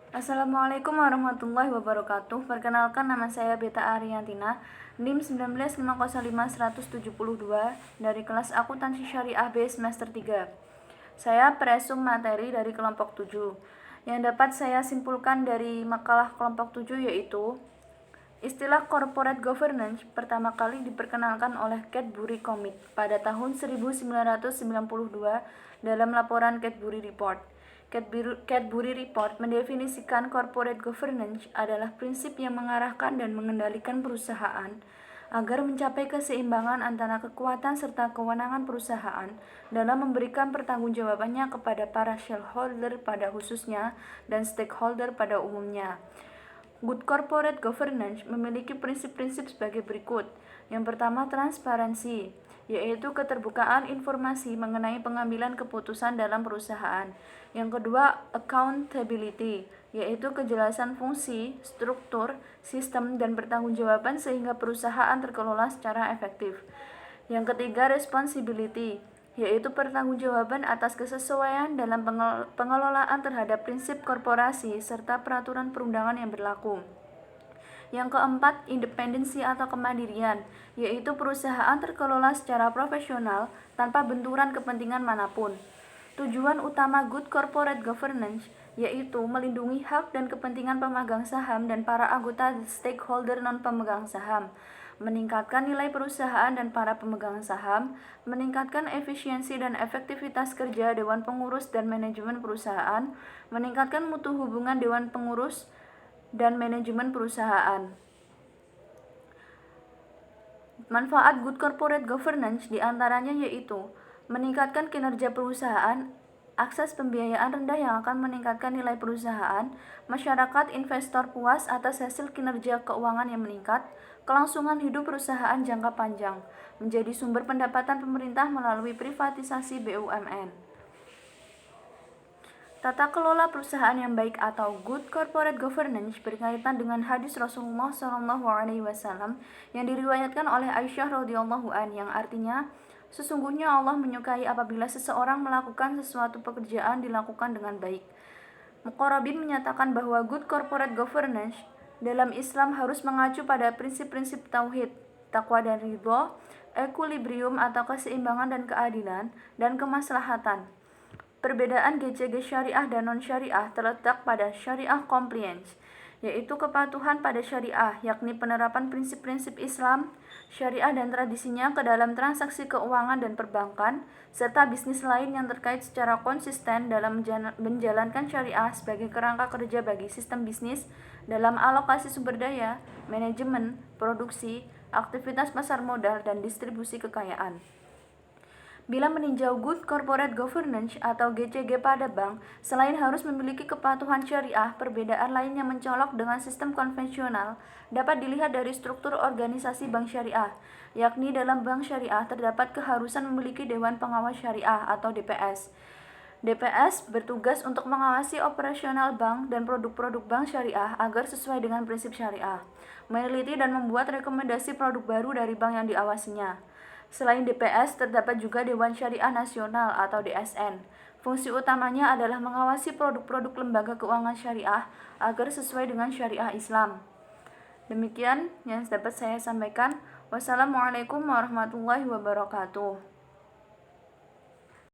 Assalamualaikum warahmatullahi wabarakatuh. Perkenalkan, nama saya Beta Ariantina, NIM 19505-172 dari kelas Akuntansi Syariah B semester 3. Saya presum materi dari kelompok 7. Yang dapat saya simpulkan dari makalah kelompok 7 yaitu istilah corporate governance pertama kali diperkenalkan oleh Cadbury Comic pada tahun 1992 dalam laporan Cadbury Report. Cadbury Report mendefinisikan corporate governance adalah prinsip yang mengarahkan dan mengendalikan perusahaan agar mencapai keseimbangan antara kekuatan serta kewenangan perusahaan dalam memberikan pertanggungjawabannya kepada para shareholder pada khususnya dan stakeholder pada umumnya. Good corporate governance memiliki prinsip-prinsip sebagai berikut. Yang pertama, transparansi, yaitu keterbukaan informasi mengenai pengambilan keputusan dalam perusahaan. Yang kedua, accountability, yaitu kejelasan fungsi, struktur, sistem, dan pertanggungjawaban sehingga perusahaan terkelola secara efektif. Yang ketiga, responsibility, yaitu pertanggungjawaban atas kesesuaian dalam pengelolaan terhadap prinsip korporasi serta peraturan perundangan yang berlaku. Yang keempat, independensi atau kemandirian, yaitu perusahaan terkelola secara profesional tanpa benturan kepentingan manapun. Tujuan utama good corporate governance yaitu melindungi hak dan kepentingan pemegang saham dan para anggota stakeholder non-pemegang saham, meningkatkan nilai perusahaan dan para pemegang saham, meningkatkan efisiensi dan efektivitas kerja Dewan Pengurus dan manajemen perusahaan, meningkatkan mutu hubungan Dewan Pengurus dan manajemen perusahaan. Manfaat good corporate governance diantaranya yaitu meningkatkan kinerja perusahaan, akses pembiayaan rendah yang akan meningkatkan nilai perusahaan, masyarakat investor puas atas hasil kinerja keuangan yang meningkat, kelangsungan hidup perusahaan jangka panjang, menjadi sumber pendapatan pemerintah melalui privatisasi BUMN. Tata kelola perusahaan yang baik atau good corporate governance berkaitan dengan hadis Rasulullah SAW yang diriwayatkan oleh Aisyah radhiyallahu an yang artinya, sesungguhnya Allah menyukai apabila seseorang melakukan sesuatu pekerjaan dilakukan dengan baik. Muqarrabin menyatakan bahwa good corporate governance dalam Islam harus mengacu pada prinsip-prinsip tauhid, takwa dan ridho, equilibrium atau keseimbangan dan keadilan, dan kemaslahatan. Perbedaan GCG syariah dan non-syariah terletak pada syariah compliance, yaitu kepatuhan pada syariah, yakni penerapan prinsip-prinsip Islam, syariah dan tradisinya ke dalam transaksi keuangan dan perbankan, serta bisnis lain yang terkait secara konsisten dalam menjalankan syariah sebagai kerangka kerja bagi sistem bisnis dalam alokasi sumber daya, manajemen, produksi, aktivitas pasar modal, dan distribusi kekayaan. Bila meninjau good corporate governance atau GCG pada bank, selain harus memiliki kepatuhan syariah, perbedaan lain yang mencolok dengan sistem konvensional dapat dilihat dari struktur organisasi bank syariah, yakni dalam bank syariah terdapat keharusan memiliki Dewan Pengawas Syariah atau DPS. DPS bertugas untuk mengawasi operasional bank dan produk-produk bank syariah agar sesuai dengan prinsip syariah, meneliti dan membuat rekomendasi produk baru dari bank yang diawasinya. Selain DPS, terdapat juga Dewan Syariah Nasional atau DSN. Fungsi utamanya adalah mengawasi produk-produk lembaga keuangan syariah agar sesuai dengan syariah Islam. Demikian yang dapat saya sampaikan. Wassalamualaikum warahmatullahi wabarakatuh.